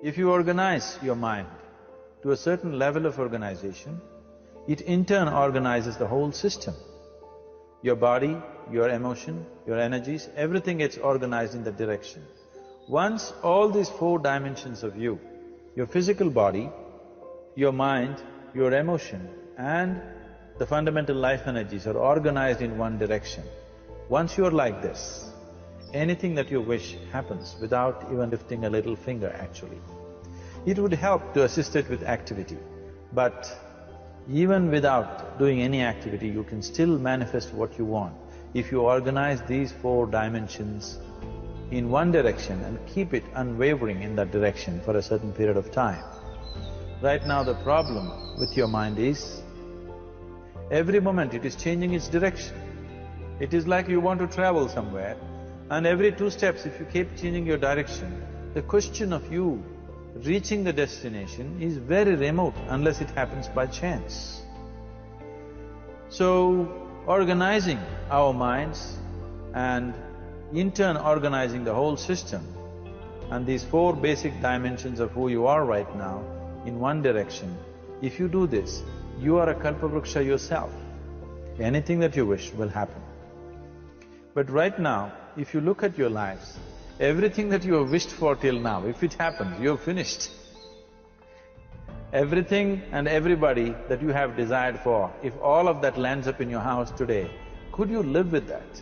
If you organize your mind to a certain level of organization, it in turn organizes the whole system. Your body, your emotion, your energies, everything gets organized in that direction. Once all these four dimensions of you, your physical body, your mind, your emotion and the fundamental life energies are organized in one direction, once you're like this, anything that you wish happens without even lifting a little finger actually. It would help to assist it with activity, but even without doing any activity, you can still manifest what you want if you organize these four dimensions in one direction and keep it unwavering in that direction for a certain period of time. Right now the problem with your mind is, every moment it is changing its direction. It is like you want to travel somewhere and every 2 steps if you keep changing your direction, the question of you reaching the destination is very remote unless it happens by chance. So, organizing our minds and in turn organizing the whole system and these 4 basic dimensions of who you are right now in one direction, if you do this, you are a kalpavruksha yourself. Anything that you wish will happen. But right now, if you look at your lives, everything that you have wished for till now, if it happens, you have finished. Everything and everybody that you have desired for, if all of that lands up in your house today, could you live with that?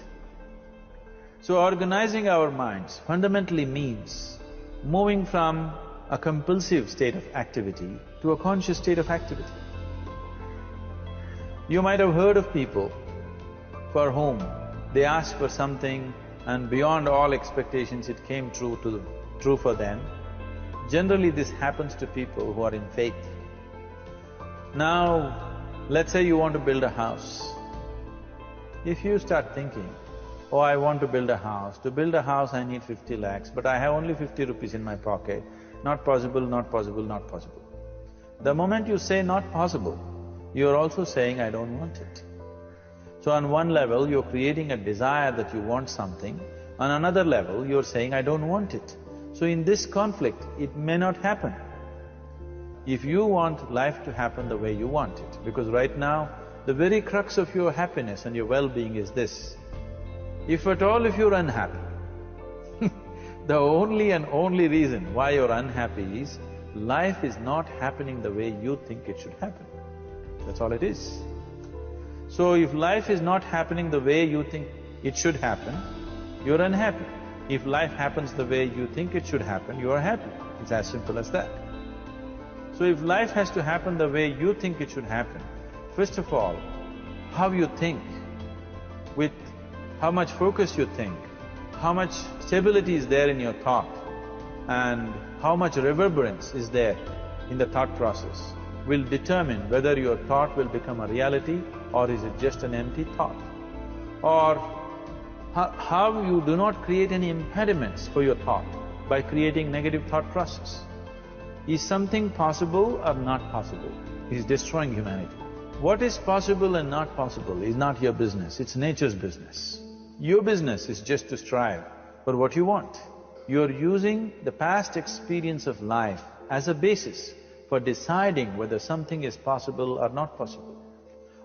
So organizing our minds fundamentally means moving from a compulsive state of activity to a conscious state of activity. You might have heard of people for whom they asked for something and beyond all expectations it came true for them. Generally this happens to people who are in faith. Now, let's say you want to build a house. If you start thinking, oh, I want to build a house. To build a house I need 50 lakhs, but I have only 50 rupees in my pocket. Not possible, not possible, not possible. The moment you say not possible, you're also saying, I don't want it. So on one level, you're creating a desire that you want something, on another level, you're saying, I don't want it. So in this conflict, it may not happen. If you want life to happen the way you want it, because right now, the very crux of your happiness and your well-being is this. If at all if you're unhappy, the only and only reason why you're unhappy is, life is not happening the way you think it should happen. That's all it is. So if life is not happening the way you think it should happen, you're unhappy. If life happens the way you think it should happen, you are happy. It's as simple as that. So if life has to happen the way you think it should happen, first of all, how you think, with how much focus you think, how much stability is there in your thought, and how much reverberance is there in the thought process will determine whether your thought will become a reality or is it just an empty thought. Or how you do not create any impediments for your thought by creating negative thought process. Is something possible or not possible? Is destroying humanity. What is possible and not possible is not your business, it's nature's business. Your business is just to strive for what you want. You're using the past experience of life as a basis for deciding whether something is possible or not possible.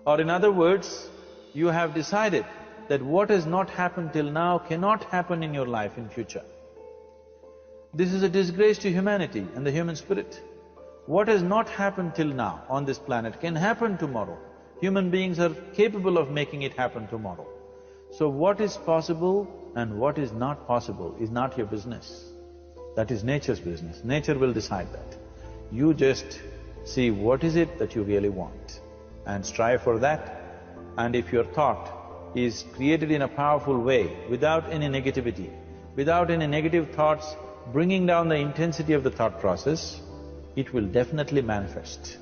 Or in other words, you have decided that what has not happened till now cannot happen in your life in future. This is a disgrace to humanity and the human spirit. What has not happened till now on this planet can happen tomorrow. Human beings are capable of making it happen tomorrow. So what is possible and what is not possible is not your business. That is nature's business. Nature will decide that. You just see what is it that you really want and strive for that. And if your thought is created in a powerful way, without any negativity, without any negative thoughts bringing down the intensity of the thought process, it will definitely manifest.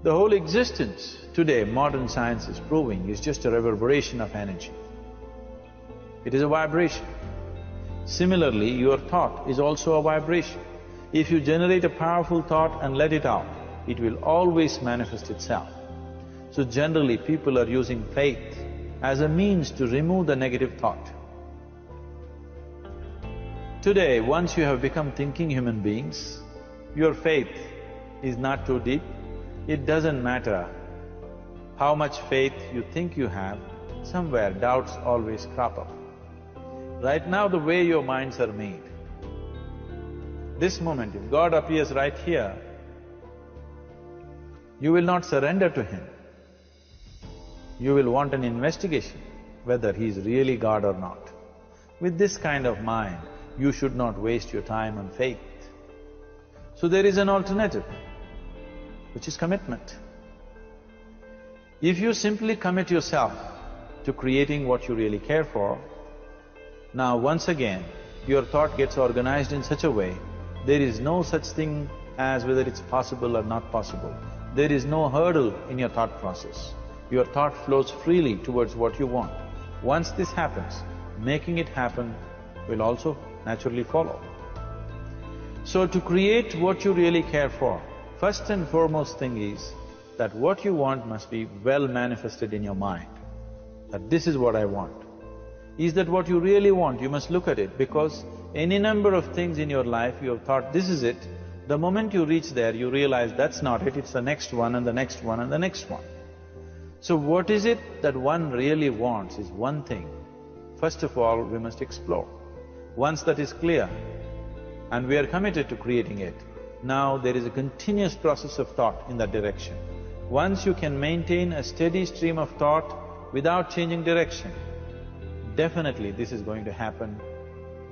The whole existence today, modern science is proving, is just a reverberation of energy. It is a vibration. Similarly, your thought is also a vibration. If you generate a powerful thought and let it out, it will always manifest itself. So generally, people are using faith as a means to remove the negative thought. Today, once you have become thinking human beings, your faith is not too deep. It doesn't matter how much faith you think you have, somewhere doubts always crop up. Right now, the way your minds are made, this moment, if God appears right here, you will not surrender to Him. You will want an investigation whether He is really God or not. With this kind of mind, you should not waste your time on faith. So there is an alternative, which is commitment. If you simply commit yourself to creating what you really care for, now once again, your thought gets organized in such a way, there is no such thing as whether it's possible or not possible. There is no hurdle in your thought process. Your thought flows freely towards what you want. Once this happens, making it happen will also naturally follow. So to create what you really care for, first and foremost thing is that what you want must be well manifested in your mind, that this is what I want. Is that what you really want? You must look at it, because any number of things in your life you have thought, this is it. The moment you reach there, you realize that's not it, it's the next one and the next one and the next one. So what is it that one really wants is one thing. First of all, we must explore. Once that is clear, and we are committed to creating it, now there is a continuous process of thought in that direction. Once you can maintain a steady stream of thought without changing direction, definitely this is going to happen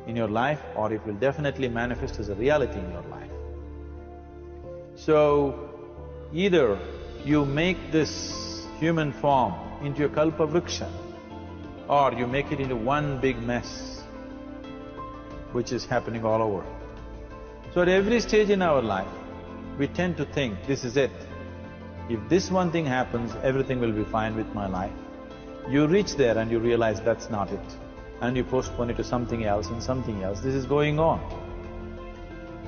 in your life, or it will definitely manifest as a reality in your life. So, either you make this human form into a kalpa vriksha, or you make it into one big mess, which is happening all over. So at every stage in our life, we tend to think, this is it. If this one thing happens, everything will be fine with my life. You reach there and you realize that's not it, and you postpone it to something else and something else. This is going on.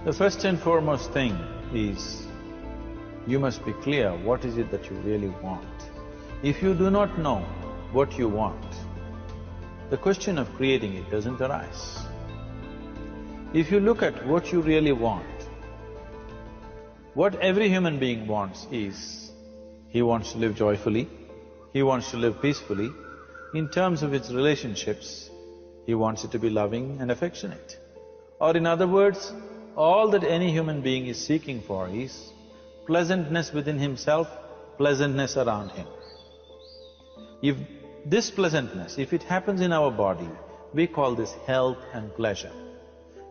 The first and foremost thing is, you must be clear what is it that you really want. If you do not know what you want, the question of creating it doesn't arise. If you look at what you really want, what every human being wants is, he wants to live joyfully, he wants to live peacefully. In terms of its relationships, he wants it to be loving and affectionate. Or in other words, all that any human being is seeking for is pleasantness within himself, pleasantness around him. If this pleasantness, if it happens in our body, we call this health and pleasure.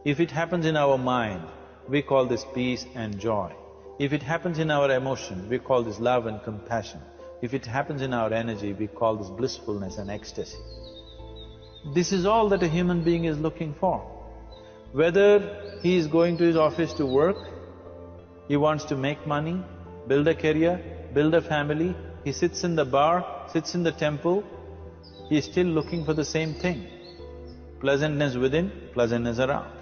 If it happens in our mind, we call this peace and joy. If it happens in our emotion, we call this love and compassion. If it happens in our energy, we call this blissfulness and ecstasy. This is all that a human being is looking for. Whether he is going to his office to work, he wants to make money, build a career, build a family, he sits in the bar, sits in the temple, he is still looking for the same thing. Pleasantness within, pleasantness around.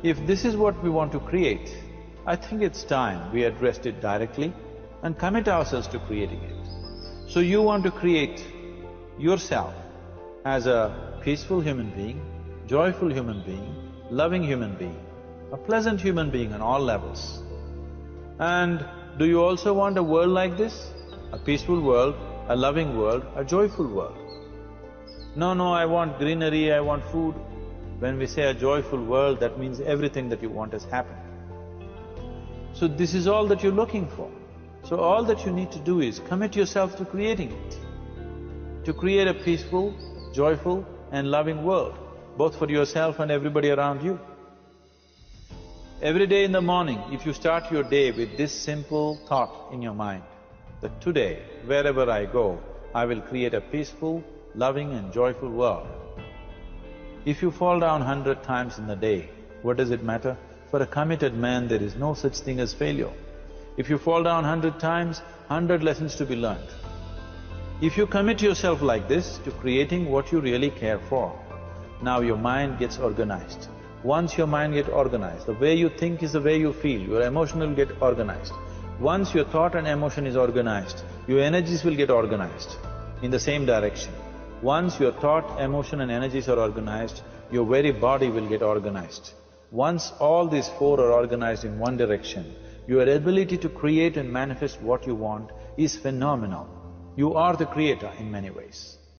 If this is what we want to create, I think it's time we addressed it directly and commit ourselves to creating it. So you want to create yourself as a peaceful human being, joyful human being, loving human being, a pleasant human being on all levels. And do you also want a world like this? A peaceful world, a loving world, a joyful world? No, I want greenery, I want food. When we say a joyful world, that means everything that you want has happened. So this is all that you're looking for. So all that you need to do is commit yourself to creating it, to create a peaceful, joyful and loving world, both for yourself and everybody around you. Every day in the morning, if you start your day with this simple thought in your mind, that today, wherever I go, I will create a peaceful, loving and joyful world. If you fall down 100 times in the day, what does it matter? For a committed man, there is no such thing as failure. If you fall down 100 times, 100 lessons to be learned. If you commit yourself like this to creating what you really care for, now your mind gets organized. Once your mind gets organized, the way you think is the way you feel, your emotion will get organized. Once your thought and emotion is organized, your energies will get organized in the same direction. Once your thought, emotion and energies are organized, your very body will get organized. Once all these four are organized in one direction, your ability to create and manifest what you want is phenomenal. You are the creator in many ways.